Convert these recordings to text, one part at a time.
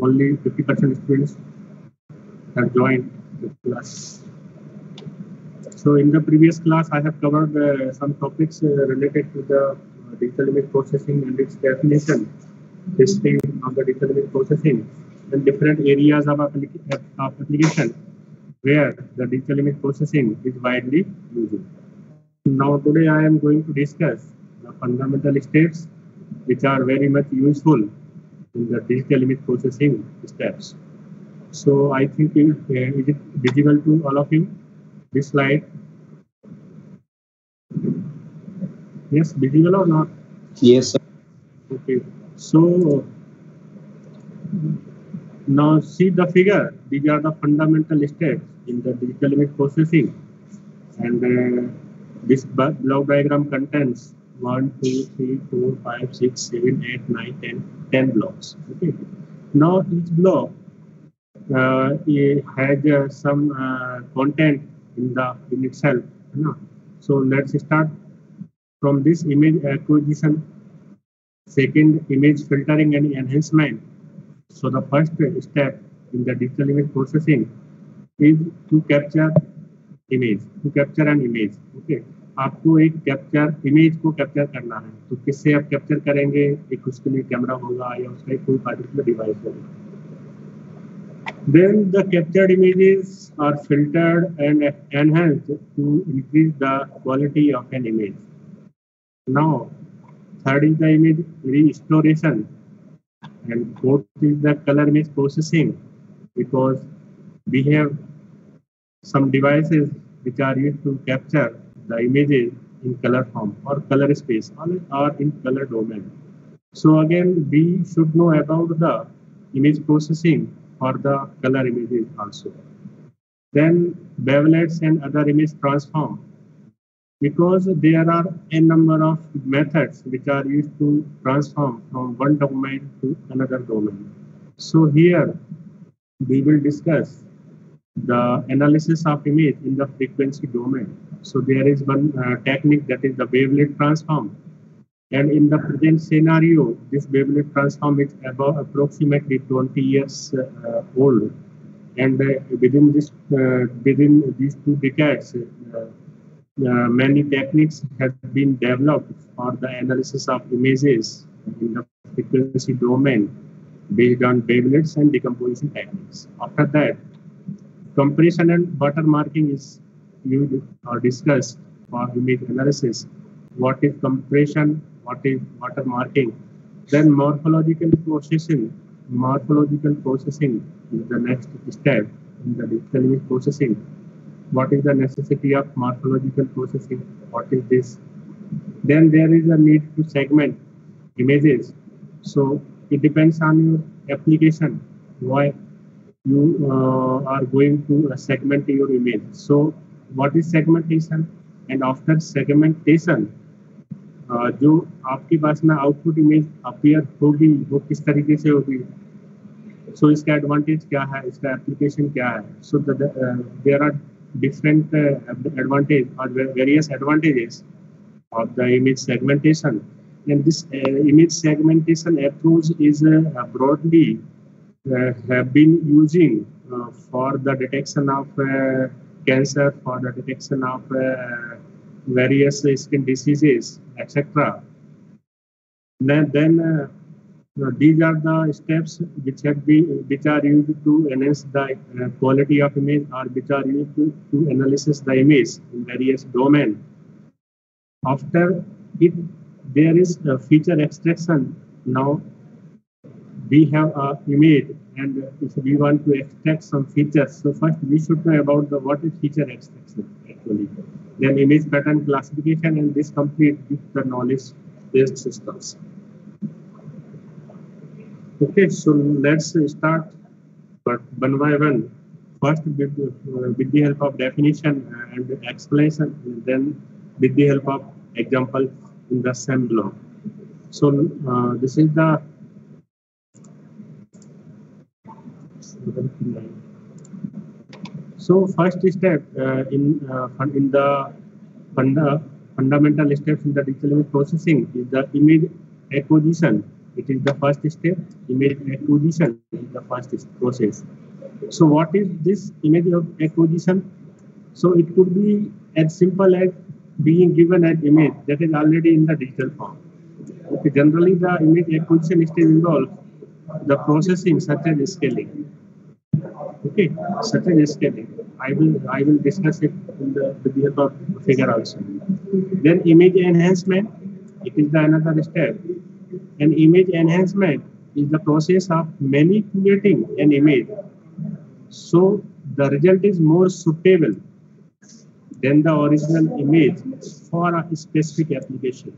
only 50% students have joined the class. So in the previous class, I have covered some topics related to the digital image processing and its definition, history of the digital image processing, and different areas of application where the digital image processing is widely used. Now today I am going to discuss the fundamental steps which are very much useful in the digital image processing steps. So I think is it visible to all of you, this slide? Yes, visible or not? Yes, sir. Okay. So now see the figure. These are the fundamental steps in the digital image processing, and this block diagram contains 1, 2, 3, 4, 5, 6, 7, 8, 9, 10, 10 blocks. Okay. Now each block it has some content in itself. So let's start from this image acquisition, second image filtering and enhancement. So the first step in the digital image processing is to capture an image. Okay, आपको एक capture image को capture करना है, तो किससे आप capture करेंगे? एक उसके लिए कैमरा होगा या उसका एक कोई पार्टिकुलर डिवाइस होगा. Then the captured images are filtered and enhanced to increase the quality of an image. Now, third is the image restoration, and fourth is the color image processing, because we have some devices which are used to capture the images in color form or color space or in color domain. So again, we should know about the image processing for the color images also. Then wavelets and other image transform, because there are a number of methods which are used to transform from one domain to another domain. So here we will discuss the analysis of image in the frequency domain. So there is one technique, that is the wavelet transform. And in the present scenario, this wavelet transform is about approximately 20 years old. And within these 2 decades, many techniques have been developed for the analysis of images in the frequency domain based on wavelets and decomposition techniques. After that, compression and watermarking is used or discussed for image analysis. What is compression? What is watermarking? Then morphological processing. Morphological processing is the next step in the digital image processing. What is the necessity of morphological processing? What is this? Then there is a need to segment images. So it depends on your application, why you are going to segment your image. So what is segmentation? And after segmentation, जो आपके पास में output image appear होगी वो किस तरीके से होगी. सो इसका एडवांटेज क्या है, इसका एप्लीकेशन क्या है. So there are different advantage or various advantages of the image segmentation, and this image segmentation approach is broadly have been using for the detection of cancer, for the detection of various skin diseases, etc. Then these are the steps which are used to enhance the quality of image, or which are used to analysis the image in various domain. After it, there is a feature extraction. Now we have an image, and if we want to extract some features, so first we should know about what is feature extraction actually. Then image pattern classification, and this complete with the knowledge-based systems. Okay, so let's start, but one by one. First, with the help of definition and explanation, and then with the help of example in the same block. So this is the first step in the fundamental steps in the digital image processing is the image acquisition. It is the first step. Image acquisition is the first process. So what is this image of acquisition? So it could be as simple as being given an image that is already in the digital form. Okay, generally the image acquisition stage involves the processing such as scaling. Okay, such as scaling. I will discuss it in with the help of figure also. Then image enhancement. It is the another step. An image enhancement is the process of manipulating an image so the result is more suitable than the original image for a specific application.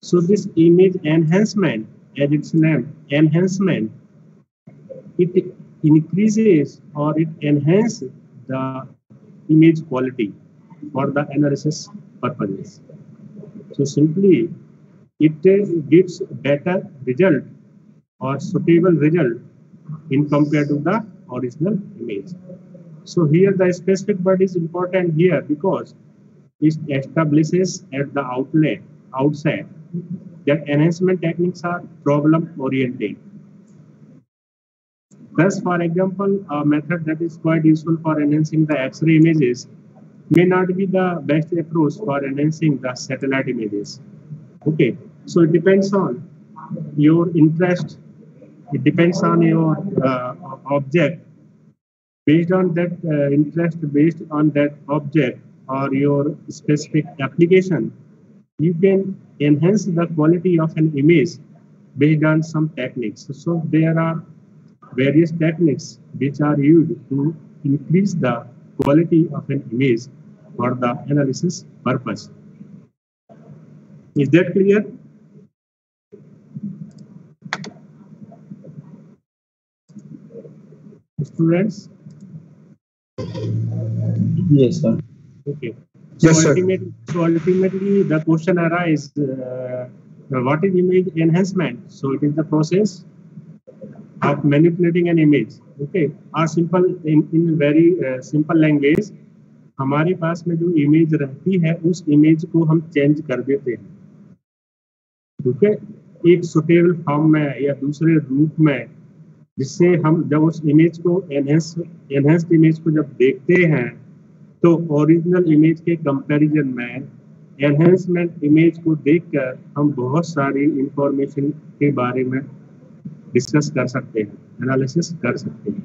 So this image enhancement, as its name, enhancement, it increases or it enhances the image quality for the analysis purposes. So simply, it gives better result or suitable result in compared to the original image. So here the specific word is important here because it establishes at the outset that enhancement techniques are problem oriented. Thus, for example, a method that is quite useful for enhancing the X-ray images may not be the best approach for enhancing the satellite images. Okay, so it depends on your interest, it depends on your object. Based on that interest, based on that object or your specific application, you can enhance the quality of an image based on some techniques. So there are various techniques which are used to increase the quality of an image for the analysis purpose. Is that clear? Students? Yes, sir. Okay. Yes, sir. Ultimately, the question arises, what is image enhancement? So it is the process of manipulating an image. Okay. Or simple in very simple language, हमारे पास में जो image रहती है उस image को हम change कर देते हैं, ठीक है, एक सुटेबल फॉर्म में या दूसरे रूप में, जिससे हम जब उस इमेज को एनहेंस्ड इमेज को जब देखते हैं तो ओरिजिनल इमेज के कंपैरिजन में एनहेंसमेंट इमेज को देखकर हम बहुत सारी इंफॉर्मेशन के बारे में डिस्कस कर सकते हैं, एनालिसिस कर सकते हैं,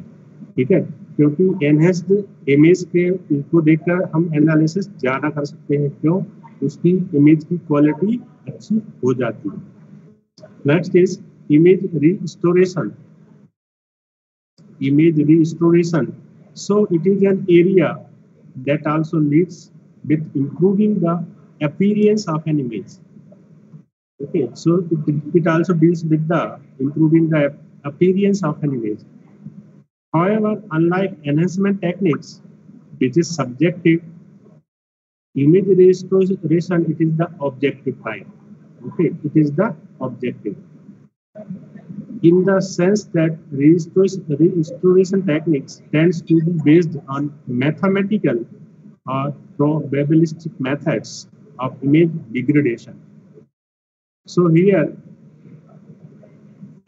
ठीक है, क्योंकि एनहेंस्ड इमेज के को देखकर हम एनालिसिस ज़्यादा कर सकते हैं। क्यों? उसकी इमेज की क्वालिटी अच्छी हो जाती है। Next is image restoration. Image restoration. So it is an area that also leads with improving the appearance of an image. Okay, so it also deals with the improving the appearance of an image. However, unlike enhancement techniques, which is subjective, image restoration, it is the objective type. Okay, it is the objective. In the sense that restoration techniques tends to be based on mathematical or probabilistic methods of image degradation. So here,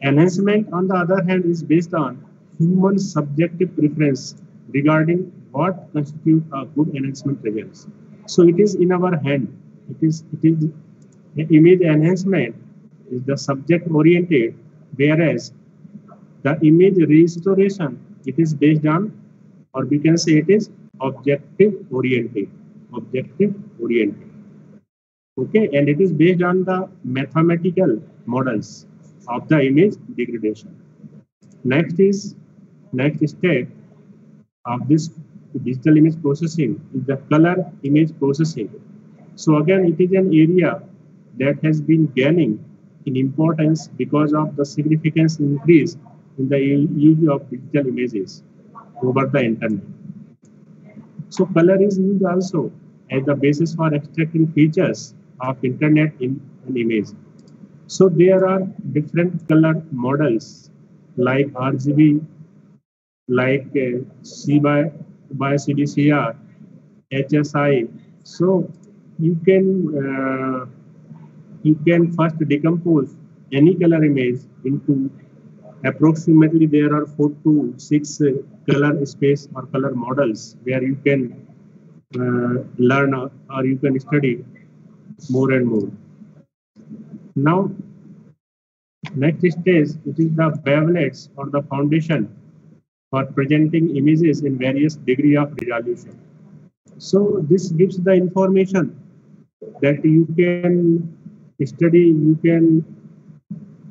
enhancement on the other hand is based on human subjective preference regarding what constitutes a good enhancement results. So it is in our hand. It is image enhancement is the subject oriented, whereas the image restoration, it is based on, or we can say it is objective oriented. Okay, and it is based on the mathematical models of the image degradation. Next step of this digital image processing is the color image processing. So again, it is an area that has been gaining in importance because of the significant increase in the use of digital images over the internet. So color is used also as the basis for extracting features of internet in an image. So there are different color models like RGB, like C by CDCR, HSI. So you can first decompose any color image into approximately there are 4 to 6 color space or color models where you can learn or you can study more and more. Now, next stage, it is the wavelets or the foundation for presenting images in various degree of resolution. So this gives the information that you can study, you can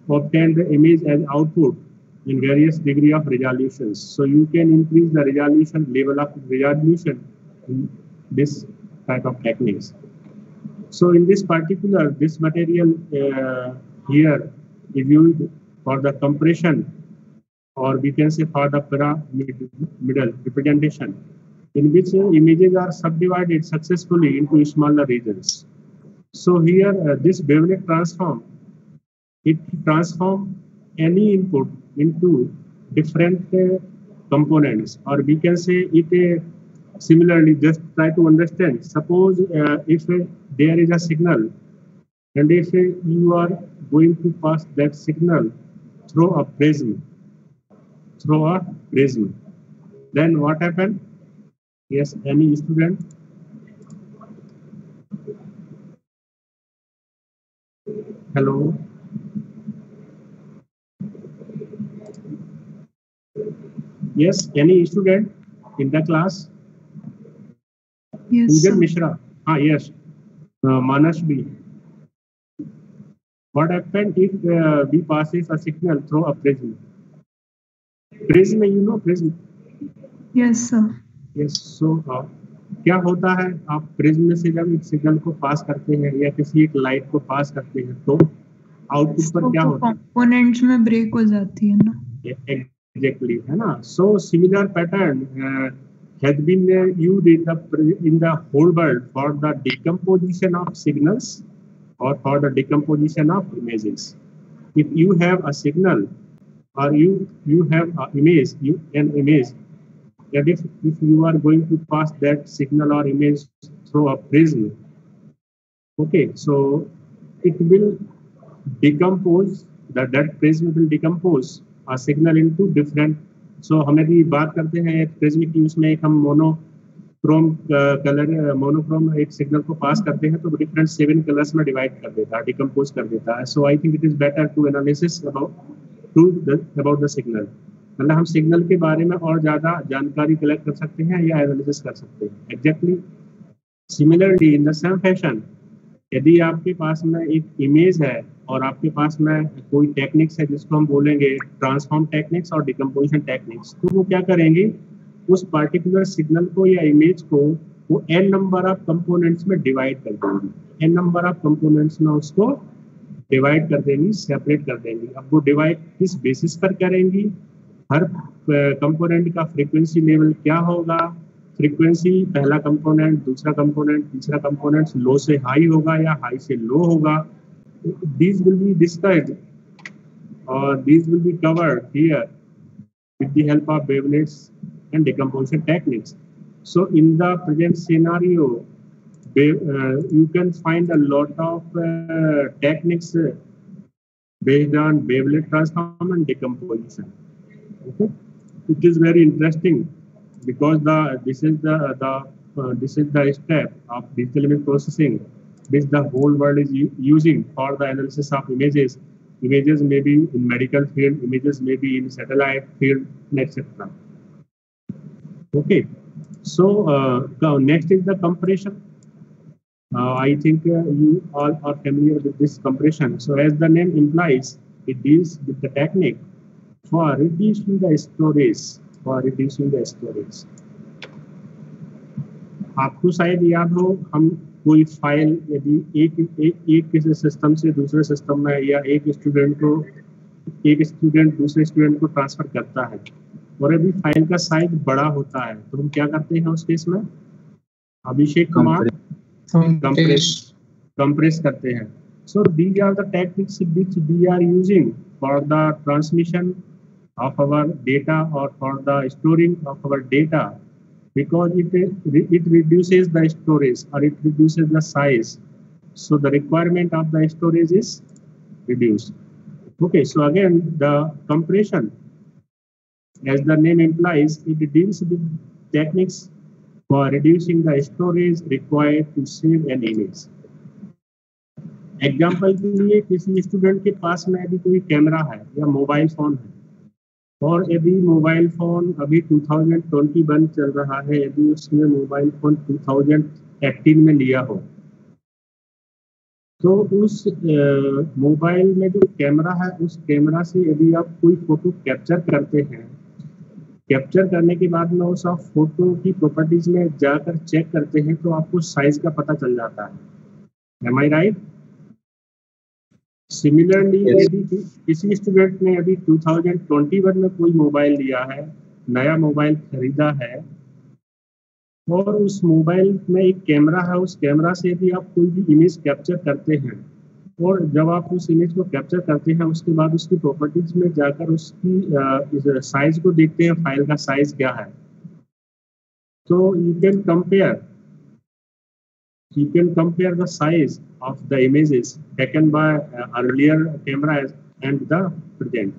obtain the image as output in various degree of resolutions. So you can increase the resolution, level of resolution in this type of techniques. So in this particular, this material here is used for the compression, or we can say for the pyramidal representation, in which images are subdivided successfully into smaller regions. So here this wavelet transform, it transform any input into different components, or we can say it similarly. Just try to understand. Suppose if there is a signal, and if you are going to pass that signal through a prism, then what happened? Yes, any student? Hello? Yes, any student in the class? Yes, sir. Mishra. Ah, yes. Manas B. What happened if we passes a signal through a prism? Prism, you know prism? Yes, sir. Yes. So क्या होता है, आप prism में से जब एक signal को पास करते हैं या किसी एक लाइट को पास करते हैं तो आउटपुट पर क्या होता है? कंपोनेंट्स में ब्रेक हो जाती है ना? Exactly, है ना? So similar pattern has been used in the whole world for the decomposition of signals or for the decomposition of images. If you have a signal or you have an image, that if you are going to pass that signal or image through a prism, okay, so it will decompose, that prism will decompose a signal into different. So हमें भी बात करते हैं एक prism की, उसमें एक हम मोनोक्रोम कलर, मोनोक्रोम एक सिग्नल को पास करते हैं तो डिफरेंट 7 कलर्स में डिवाइड कर देता है, डिकम्पोज कर देता है. So I think it is better to analysis about the signal. मतलब हम सिग्नल के बारे में और ज़्यादा जानकारी कलेक्ट कर सकते हैं या एनालिसिस कर सकते हैं. Exactly similarly in the same fashion, यदि आपके पास में एक इमेज है और आपके पास में कोई टेक्निक्स है जिसको हम बोलेंगे ट्रांसफॉर्म टेक्निक्स और डिकम्पोजिशन टेक्निक्स, तो वो क्या करेंगे, उस पार्टिकुलर सिग्नल को या इमेज को वो n नंबर ऑफ कंपोनेंट्स में डिवाइड कर देंगी, n नंबर ऑफ कंपोनेंट्स में उसको डिवाइड कर देंगी, सेपरेट कर देंगी. अब वो डिवाइड किस बेसिस पर करेंगी, हर कंपोनेंट का फ्रीक्वेंसी लेवल क्या होगा, फ्रीक्वेंसी पहला कंपोनेंट, दूसरा कंपोनेंट, तीसरा कंपोनेंट लो से हाई होगा या हाई से लो होगा. These will be discussed or these will be covered here with the help of wavelets and decomposition techniques. So in the present scenario, you can find a lot of techniques based on wavelet transform and decomposition. Okay, it is very interesting because this is the step of digital image processing which the whole world is using for the analysis of images. Images may be in medical field, images may be in satellite field, etc. Okay, so next is the compression. I think you all are familiar with this compression. So as the name implies, it deals with the technique for reducing the storage. आपको शायद याद हो, हम कोई file यदि एक किसी system से दूसरे सिस्टम में या एक स्टूडेंट दूसरे स्टूडेंट को ट्रांसफर करता है और यदि फाइल का साइज बड़ा होता है तो हम क्या करते हैं उस केस में, अभिषेक कुमार, कंप्रेस करते हैं. So these are the techniques which we are using for the transmission of our data or for the storing of our data, because it reduces the storage or it reduces the size, so the requirement of the storage is reduced. Okay, so again, the compression, as the name implies, it deals with techniques for reducing the storage required to save an image. Example के लिए किसी student के पास में यदि कोई camera है या mobile phone है, और यदि मोबाइल फोन अभी 2021 चल रहा है, यदि उसने मोबाइल फोन 2018 में लिया हो, तो उस मोबाइल में जो कैमरा है, उस कैमरा से यदि आप कोई फोटो कैप्चर करते हैं, कैप्चर करने के बाद में उस आप फोटो की प्रॉपर्टीज में जाकर चेक करते हैं, तो आपको साइज का पता चल जाता है। एम आई राइट? सिमिलरली यदि किसी स्टूडेंट ने यदि 2021 में कोई मोबाइल लिया है, नया मोबाइल खरीदा है, और उस मोबाइल में एक कैमरा है, उस कैमरा से यदि आप कोई भी इमेज कैप्चर करते हैं, और जब आप उस इमेज को कैप्चर करते हैं, उसके बाद उसकी प्रॉपर्टीज में जाकर उसकी साइज को देखते हैं, फाइल का साइज क्या है, तो you can compare the size of the images taken by earlier cameras and the present.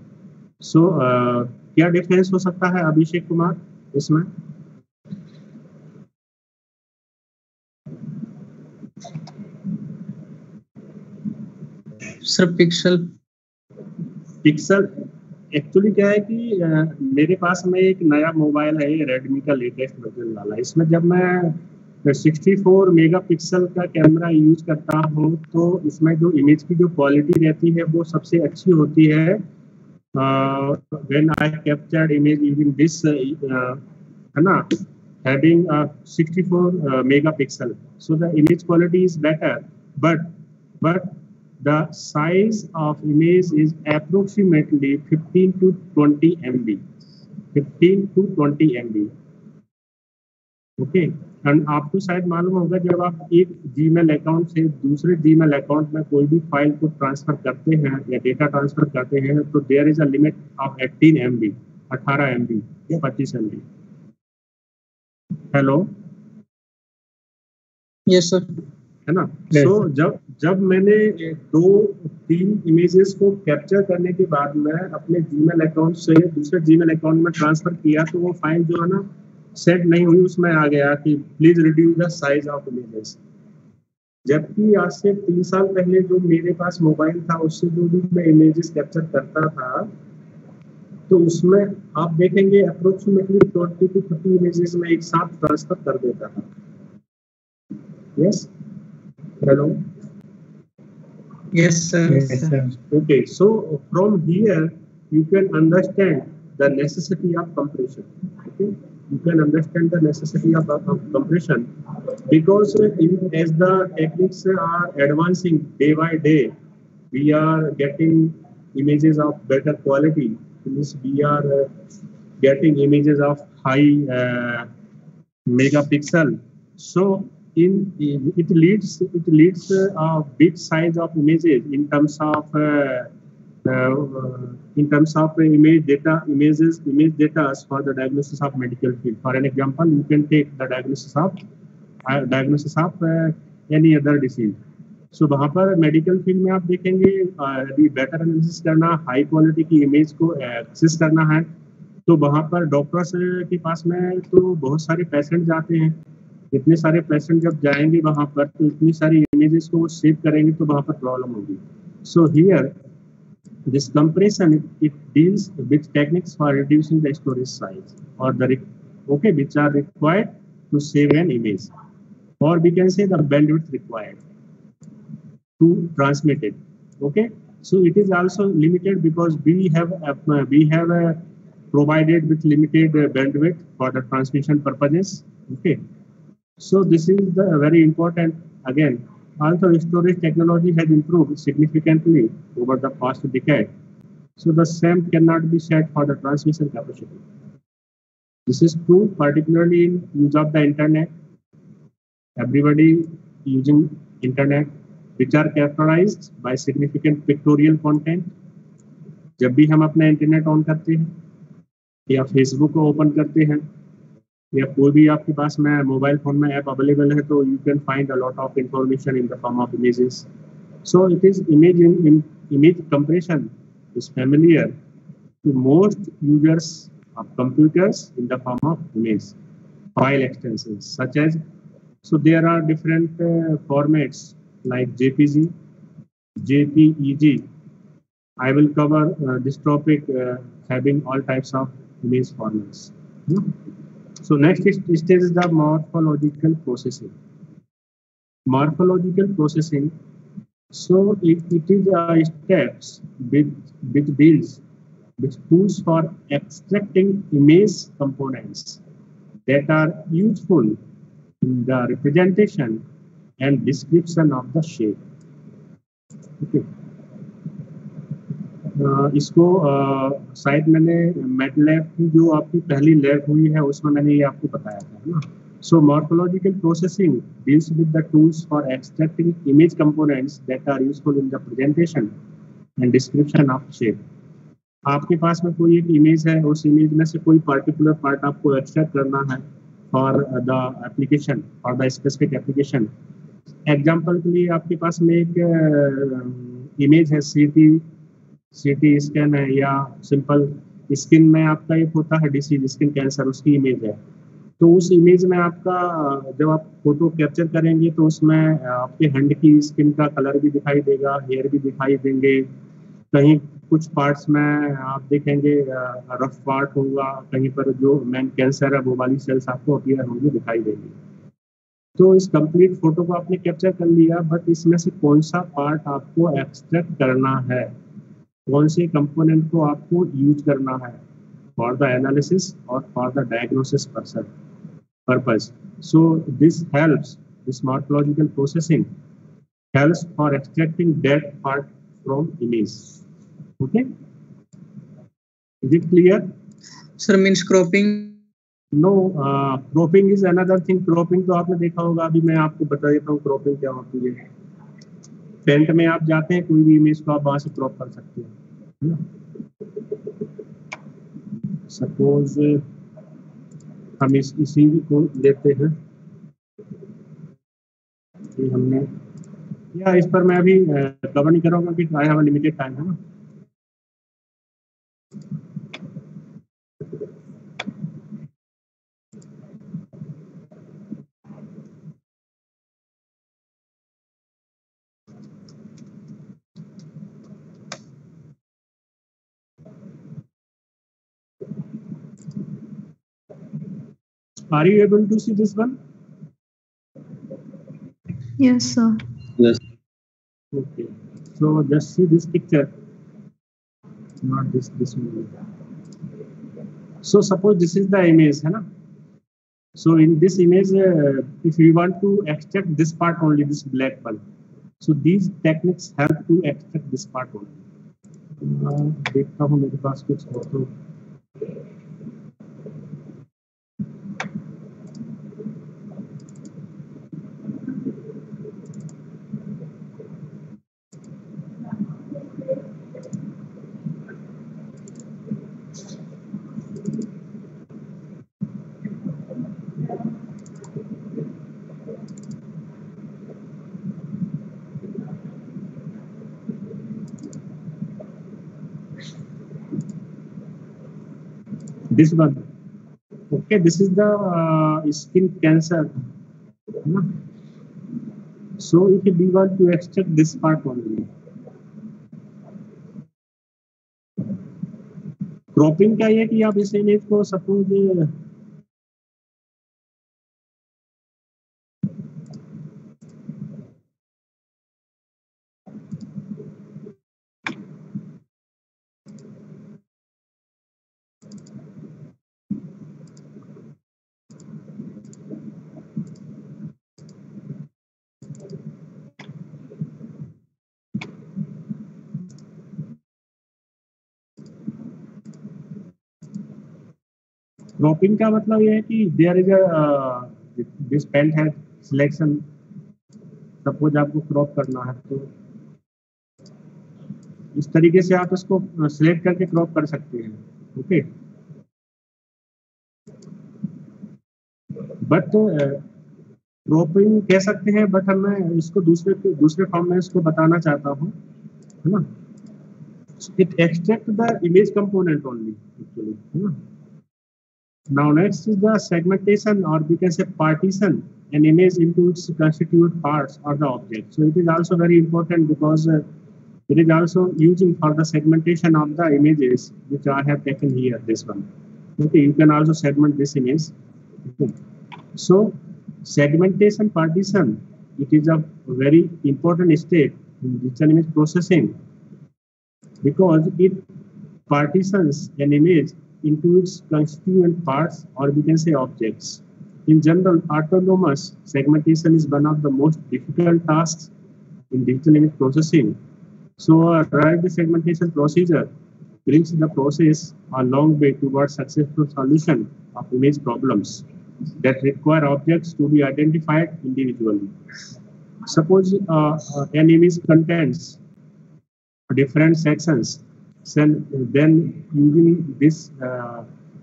So क्या डिफरेंस हो सकता है अभिषेक कुमार इसमें? सर पिक्सल एक्चुअली क्या है कि मेरे पास में एक नया मोबाइल है, रेडमी का लेटेस्ट वर्जन वाला। इसमें जब मैं 64 मेगापिक्सल का कैमरा यूज करता हूँ, तो इसमें जो इमेज की जो क्वालिटी रहती है वो सबसे अच्छी होती है when I captured image using this, है ना, having 64 megapixel, so the image quality is better, but the size of image is approximately 15 to 20 MB, 15 to 20 MB. Okay, and आपको शायद मालूम होगा, जब आप एक जीमेल अकाउंट से दूसरे जीमेल अकाउंट में कोई भी फाइल को ट्रांसफर करते हैं या डेटा ट्रांसफर करते हैं, तो there is a limit of 18 MB, 18 MB या 25 MB। हेलो, यस सर, है ना? सो जब मैंने 2-3 इमेजेस को कैप्चर करने के बाद में अपने जीमेल अकाउंट से दूसरे जीमेल अकाउंट में ट्रांसफर किया, तो वो फाइल जो है ना सेट नहीं हुई, उसमें आ गया कि please reduce the size of images. जबकि आज से 3 साल पहले जो मेरे पास मोबाइल था, उससे जो भी मैं इमेजेस कैप्चर करता था, तो उसमें आप देखेंगे अप्रोक्सीमेटली 20 to 30 इमेजेस में एक साथ ट्रांसफर कर देता था। Yes, hello, yes sir, okay, so from here you can understand the necessity of compression. Okay, you can understand the necessity of compression, because as the techniques are advancing day by day, we are getting images of better quality. Means we are getting images of high megapixel. So it leads a big size of images in terms of image data for the diagnosis of medical field. For an example, you can take the diagnosis of any other disease. So वहाँ पर medical field में आप देखेंगे, यदि better analysis करना, high quality की image को access करना है, तो वहाँ पर डॉक्टर्स के पास में तो बहुत सारे पेशेंट जाते हैं। इतने सारे पेशेंट जब जाएंगे वहाँ पर, तो इतनी सारी इमेजेस को वो सेव करेंगे, तो वहाँ पर प्रॉब्लम होगी। So here this compression, it deals with techniques for reducing the storage size or which are required to save an image, or we can say the bandwidth required to transmit it. Okay, so it is also limited because we have provided with limited bandwidth for the transmission purposes. Okay, so this is the very important. Again, although storage technology has improved significantly over the past decade, so the same cannot be said for the transmission capacity. This is true particularly in use of the internet. Everybody using internet, which are characterized by significant pictorial content. जब भी हम अपना internet on करते हैं या Facebook को open करते हैं या कोई भी आपके पास में मोबाइल फोन में ऐप अवेलेबल है, तो you can find a lot of information in the form of images. So it is image compression is familiar to most users of computers in the form of image file extensions such as, so there are different formats like JPG, JPEG. I will cover this topic having all types of image formats. So next stage is the morphological processing. Morphological processing, so it is steps which deals with tools for extracting image components that are useful in the representation and description of the shape. Okay. इसको शायद मैंने MATLAB की जो आपकी पहली lab हुई है उसमें मैंने ये आपको बताया था, है ना. So morphological processing deals with the tools for extracting image components that are useful in the presentation and description of shape. आपके पास में कोई एक इमेज है, उस इमेज में से कोई पर्टिकुलर पार्ट आपको एक्सट्रैक्ट करना है for the application, for the specific application. Example के लिए आपके पास में एक इमेज है, सीटी स्कैन है, या सिंपल स्किन में आपका एक होता है डिसीज, स्किन कैंसर, उसकी इमेज है. तो उस इमेज में आपका जब आप फोटो कैप्चर करेंगे तो उसमें आपके हैंड की स्किन का कलर भी दिखाई देगा, हेयर भी दिखाई देंगे, कहीं कुछ पार्ट्स में आप देखेंगे रफ पार्ट होगा, कहीं पर जो मेन कैंसर है वो वाली सेल्स आपको अपीयर होंगी, दिखाई देंगी. तो इस कंप्लीट फोटो को आपने कैप्चर कर लिया, बट इसमें से कौन सा पार्ट आपको एक्सट्रैक्ट करना है, कौन से कंपोनेंट को आपको यूज करना है फॉर द एनालिसिस और for the diagnosis purpose. So this helps, this morphological processing helps for extracting that part from image. Okay, is it clear? Sir, means cropping? No, cropping is another thing. Cropping तो आपने देखा होगा, अभी मैं आपको बता देता हूँ cropping क्या होती है. पेंट में आप जाते हैं, कोई भी इमेज को आप वहां से क्रॉप कर सकते हैं. सपोज हम इसी को लेते हैं, ये हमने, या इस पर मैं अभी कवर नहीं करूँगा क्योंकि आई हैव लिमिटेड टाइम, है ना. Are you able to see this one? Yes, sir. Yes. Okay. So just see this picture, not this one. So suppose this is the image, है ना. So in this image, if you want to extract this part only, this black one, so these techniques help to extract this part only. देखता हूँ मेरे पास कुछ हो तो. This one, okay, this is the skin cancer. So if we want to extract this part only, cropping क्या है कि आप इस इमेज को सपोज क्रॉपिंग का मतलब ये है कि देयर इज दिस पेंट है सिलेक्शन, सपोज आपको क्रॉप करना है तो इस तरीके से आप इसको सिलेक्ट करके क्रॉप कर सकते हैं. ओके, बट क्रॉपिंग कह सकते हैं, बट मैं इसको दूसरे फॉर्म में इसको बताना चाहता हूँ, है ना. So it extracts the image component only actually. Now next is the segmentation, or we can say partition an image into its constituent parts or the object. So it is also very important because it is also using for the segmentation of the images which I have taken here, this one. Okay, you can also segment this image. Okay. So segmentation partition, it is a very important step in digital image processing because it partitions an image into its constituent parts, or we can say objects. In general, autonomous segmentation is one of the most difficult tasks in digital image processing. So a right segmentation procedure brings the process a long way towards successful solution of image problems that require objects to be identified individually. Suppose an image contains different sections, then using this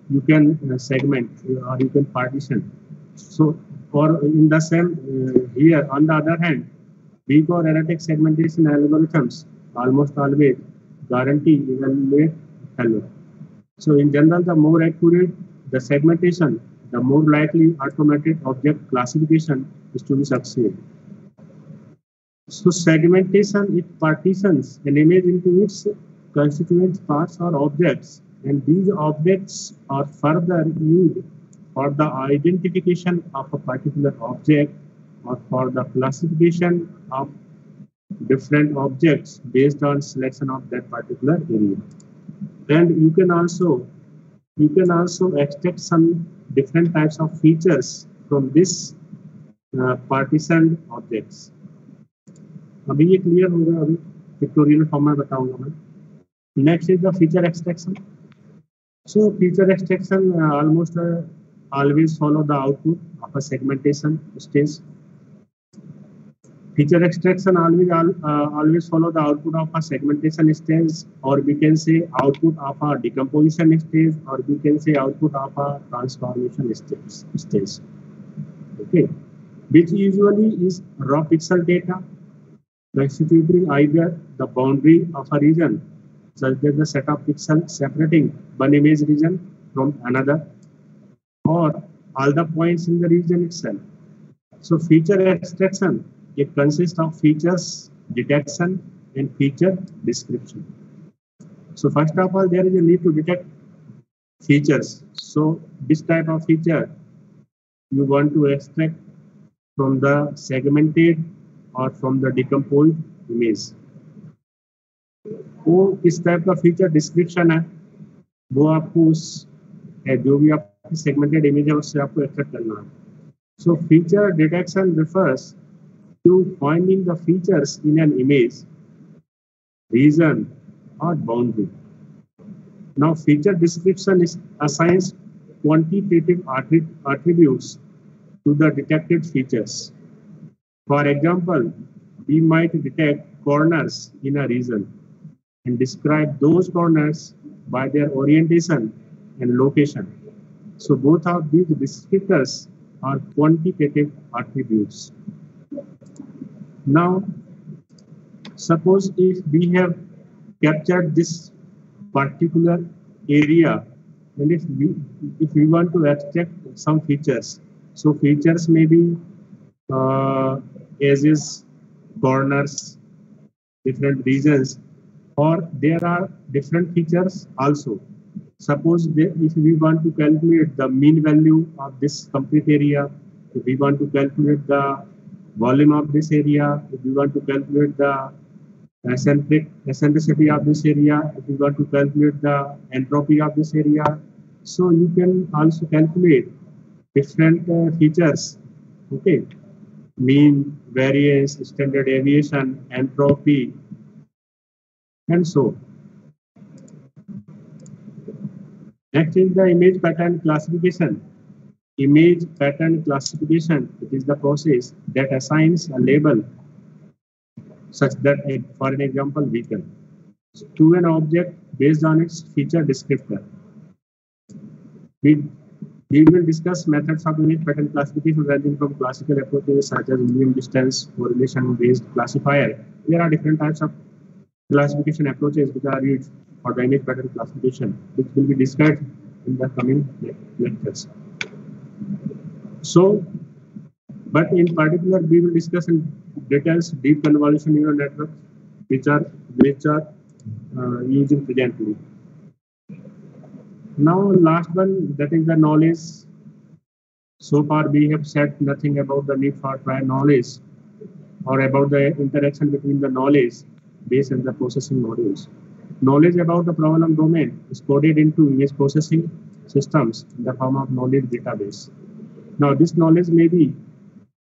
you can segment or you can partition. So, or in the same here, on the other hand, weak or erratic segmentation algorithms almost always guarantee evaluate failure. So, in general, the more accurate the segmentation, the more likely automated object classification is to be succeed. So segmentation, it partitions an image into its constituent parts or objects, and these objects are further used for the identification of a particular object or for the classification of different objects based on selection of that particular area. And you can also extract some different types of features from this partitioned objects. अभी ये clear होगा, अभी pictorial form में बताऊंगा मैं. Next is the feature extraction. So feature extraction almost always follow the output of a segmentation stage. Feature extraction always follow the output of a segmentation stage, or we can say output of a decomposition stage, or we can say output of a transformation stage. Okay, which usually is raw pixel data constituting either the boundary of a region, such as the set of pixels separating one image region from another, or all the points in the region itself. So feature extraction, it consists of features detection and feature description. So first of all, there is a need to detect features. So this type of feature you want to extract from the segmented और from the decomposed image. वो किस type का feature description है वो आपको उस जो भी आपकी सेगमेंटेड इमेज है उससे आपको एक्सट्रैक्ट करना है. So feature detection refers to finding the features in an image region और boundary. Now feature description assigns quantitative attributes to the detected features. For example, we might detect corners in a region and describe those corners by their orientation and location. So both of these descriptors are quantitative attributes. Now, suppose if we have captured this particular area and if we want to extract some features, so features may be edges, corners, different regions, or there are different features also. Suppose if we want to calculate the mean value of this complete area, if we want to calculate the volume of this area, if we want to calculate the eccentricity of this area, if we want to calculate the entropy of this area, so you can also calculate different features. Okay. Mean, variance, standard deviation, entropy, and so. Next is the image pattern classification. Image pattern classification, it is the process that assigns a label such that, for an example, vehicle, to an object based on its feature descriptor. We will discuss methods of image pattern classification ranging from classical approaches such as medium distance correlation based classifier. There are different types of classification approaches which are used for the image pattern classification, which will be discussed in the coming lectures. So, but in particular, we will discuss in details deep convolution neural networks, which are using presently. Now, last one, that is the knowledge. So far, we have said nothing about the need for prior knowledge or about the interaction between the knowledge base and the processing modules. Knowledge about the problem domain is coded into image processing systems in the form of knowledge database. Now, this knowledge may be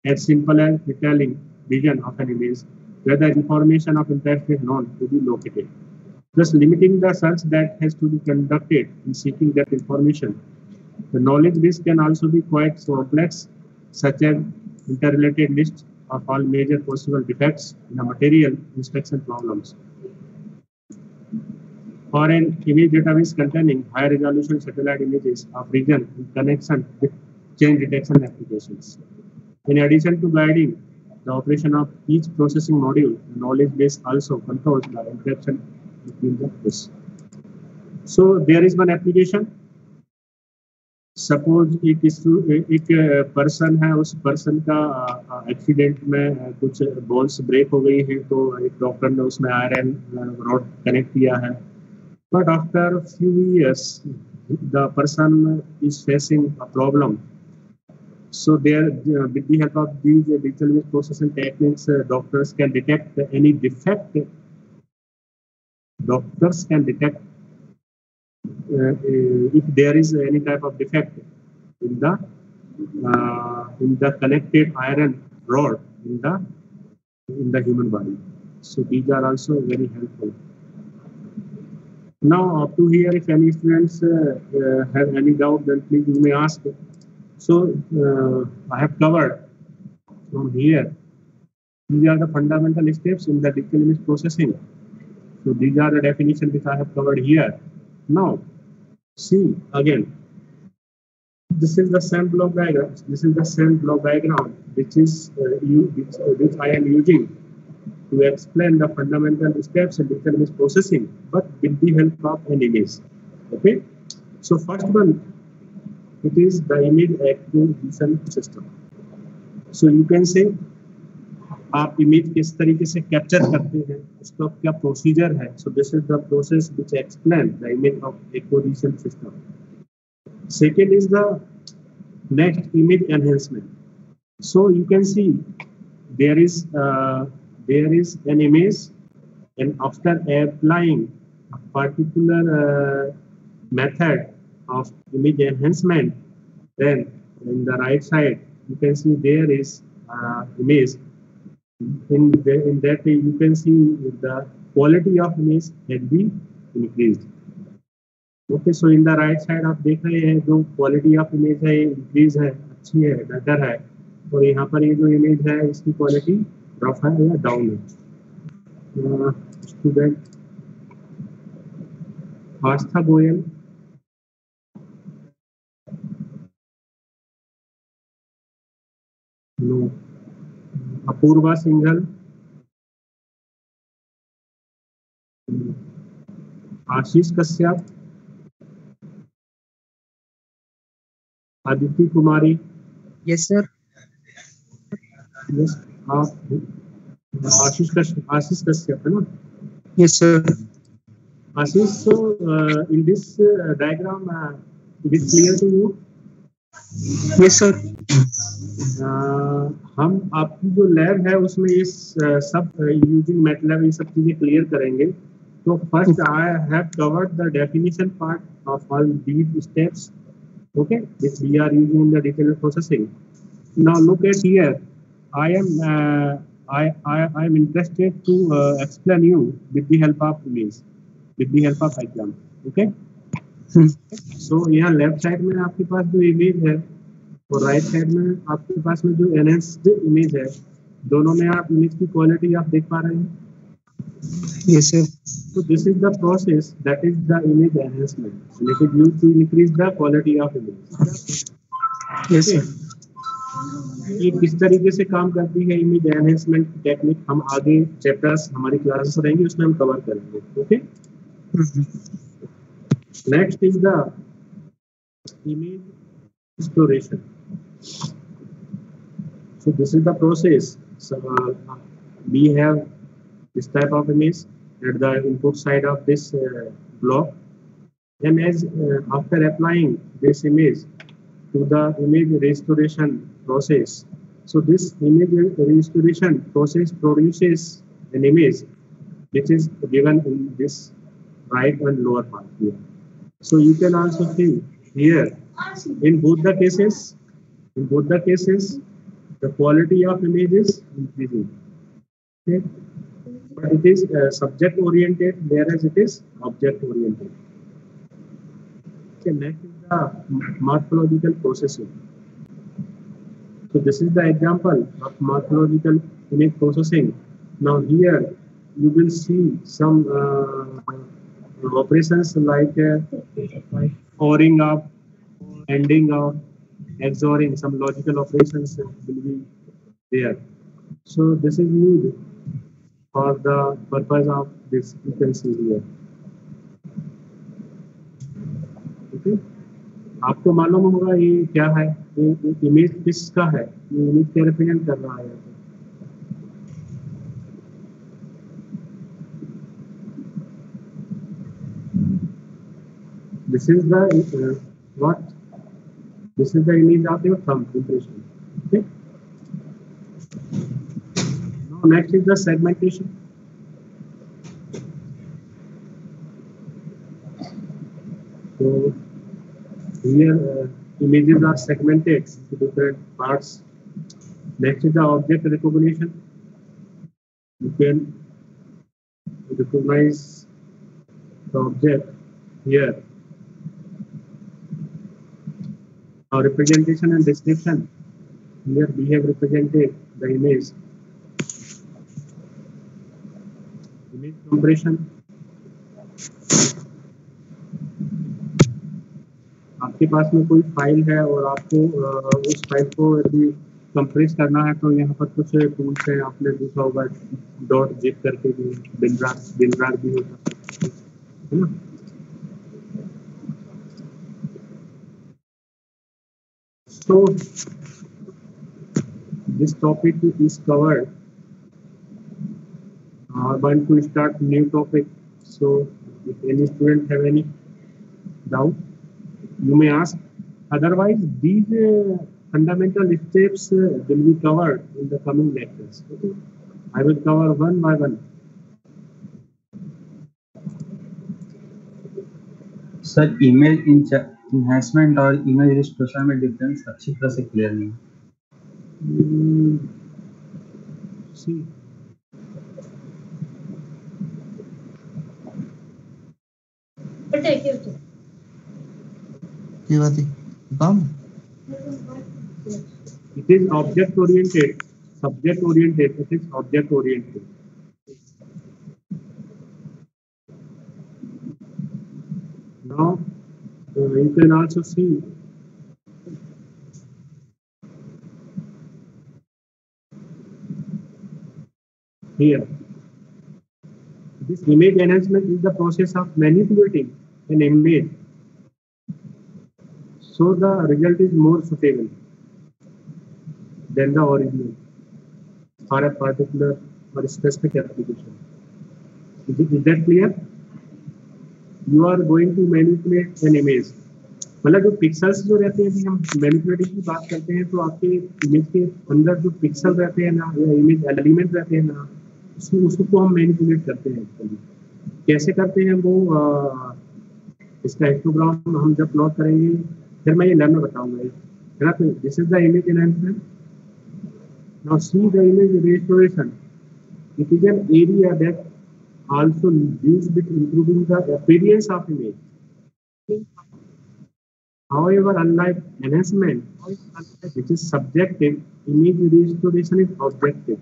as simple as retelling vision of an image where the information of interest is known to be located, thus limiting the search that has to be conducted in seeking that information. The knowledge base can also be quite complex, such as interrelated lists of all major possible defects in a material inspection problems, or an image database containing high resolution satellite images of region in connection with change detection applications. In addition to guiding the operation of each processing module, the knowledge base also controls the interaction between the base. So there is one application. Suppose एक person है, उस person का accident में कुछ bones break हो गई हैं, तो एक डॉक्टर ने उसमें आयरन रॉड कनेक्ट किया है, but after few years the person is facing a problem. So there, with the help of these digital image processing techniques, doctors can detect any defect. Doctors can detect if there is any type of defect in the connected iron rod in the human body. So these are also very helpful. Now up to here, if any students have any doubt, then please you may ask. So I have covered from here. These are the fundamental steps in the digital image processing. So these are the definitions which I have covered here. Now see again. This is the same block diagram. This is the same block diagram which is which I am using to explain the fundamental steps in digital image processing, but with the help of an image. Okay. So first one, it is the image acquisition system. So you can say आप image किस तरीके से capture करते हैं, उसका क्या procedure है. So this is the process which explain the image of acquisition system. Second is the next image enhancement. So you can see there is an image, and after applying a particular method of image enhancement, then in the right side you can see there is image. In that way you can see the quality of image can be increased. Okay, so in the right side आप देख रहे हैं जो quality of image है increase है, अच्छी है, better है, और यहाँ पर ये जो इमेज है इसकी क्वालिटी ड्रॉप है या डाउन है. Student Astha Goyal, no. Apoorva Singhal, Ashish Kashyap, Aditya Kumari. Yes sir. Yes, आप आशीष कश्यप है ना? Yes sir. Ashish, so in this diagram it is clear to you? Yes sir. हम आपकी जो लैब है उसमें ये सब यूजिंग मैटलैब ये सब चीजें क्लियर करेंगे. तो first I have covered the definition part of all these steps, okay, which we are using in the digital processing. Now look at here. I am interested to explain you with the help of image, with the help of diagram. Okay. So यहाँ left side में आपके पास जो image है और right side में आपके पास में जो एनहांस्ड इमेज है, दोनों में आप इमेज की क्वालिटी आप देख पा रहे हैं. Yes sir. So this is the process that is the image enhancement, and it is used to increase the quality of image. Yes sir. ये किस तरीके से काम करती है इमेज एनहेंसमेंट टेक्निक, हम आगे चैप्टर्स हमारी क्लासेस रहेंगी उसमें हम कवर करेंगे. Okay, next is the image restoration. So this is the process. So we have this type of image at the input side of this block, and as after applying this image to the image restoration process, so this image restoration process produces an image which is given in this right and lower part here. So you can also see here in both the cases the quality of image is increasing. Okay, but it is subject oriented whereas it is object oriented. Okay, next is the morphological processing. So this is the example of morphological image processing. Now here you will see some operations like ORing up, ending up, XORing, some logical operations will be there. So this is used for the purpose of this, you can see here. Okay, आपको मालूम होगा ये क्या है, ये image किसका है, ये इमेज क्या रिप्रेजेंट कर रहा है. This is the what? This is the image of your thumb impression. Okay. Now next is the segmentation. So here images are segmented into different parts. Next is the object recognition. You can recognize the object here. Now representation and description. Here we have represented the image. Image compression. आपके पास में कोई file है और आपको उस file को यदि compress करना है तो यहाँ पर कुछ टूल्स हैं, आपने देखा होगा .zip करके भी, WinRAR भी होता है ना. So this topic is covered. I want to start new topic. So if any student have any doubt, you may ask. Otherwise, these fundamental steps will be covered in the coming lectures. Okay? I will cover one by one. Sir image enhancement और image restoration में difference अच्छी तरह से clear नहीं. See, it is object oriented, subject oriented, it is object oriented. Now you can also see here this image enhancement is the process of manipulating an image so the result is more suitable than the original for a particular or specific application. Is that clear? You are going to manipulate an image. मतलब जो pixels जो रहते हैं, अभी हम manipulating की बात करते हैं तो आपके इमेज के अंदर जो पिक्सल रहते हैं ना, या इमेज एलिमेंट रहते हैं ना, उसको हम मैनिपुलेट करते हैं. कैसे करते हैं वो इसका हिस्टोग्राम हम जब प्लॉट करेंगे फिर मैं ये लर्न बताऊंगा, है ना. तो this is the image enhancement. Now see the image restoration. It is an area that also deals with improving the appearance of image. However, unlike enhancement, which is subjective, image restoration is objective.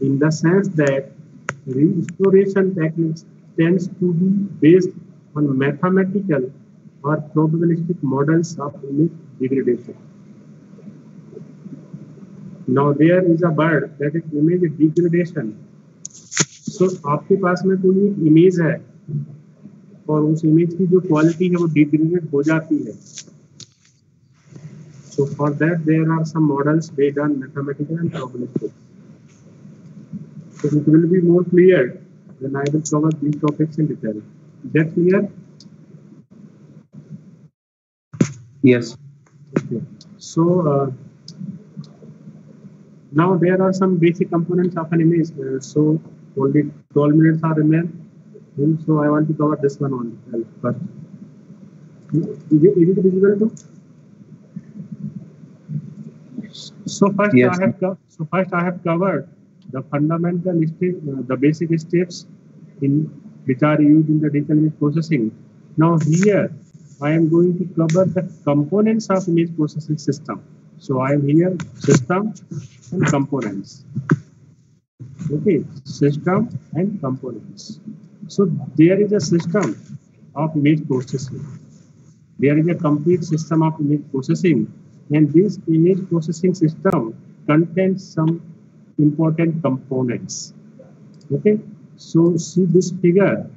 In the sense that restoration techniques tends to be based on mathematical or probabilistic models of image degradation. Now there is a bird that is image degradation. So आपके पास में कोई एक image है और उस image की जो quality है वो डिग्रेडेड हो जाती है. So for that there are some models based on mathematical and probabilistic. So it will be more clear when I will cover these topics in detail. Is that clear? Yes. Okay. So now there are some basic components of an image. So only 12 minutes are remain. So I want to cover this one only first. Is it visible too? So first Yes. I have covered the fundamental the basic steps in which are used in the digital image processing. Now here I am going to cover the components of image processing system. So I am here system and components. Okay, system and components. So there is a system of image processing. There is a complete system of image processing, and this image processing system contains some important components. Okay, so see this figure.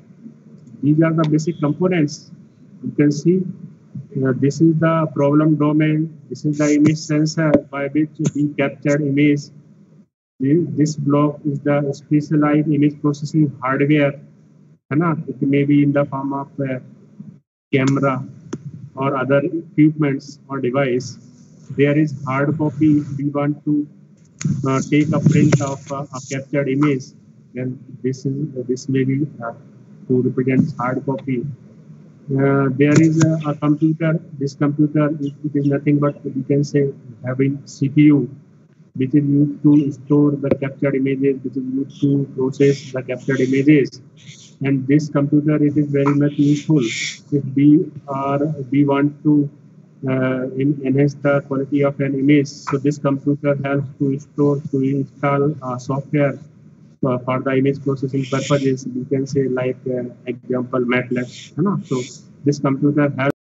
These are the basic components. You can see this is the problem domain. This is the image sensor by which we captured image. This block is the specialized image processing hardware. It may be in the form of camera or other equipments or device. There is hard copy. If we want to take a print of a captured image, then this may be to represent hard copy. There is a computer. This computer it is nothing but we can say having CPU, which is used to store the captured images, which is used to process the captured images. And this computer it is very much useful if we want to enhance the quality of an image. So this computer helps to install software for the image processing purposes. You can say like example MATLAB. So this computer helps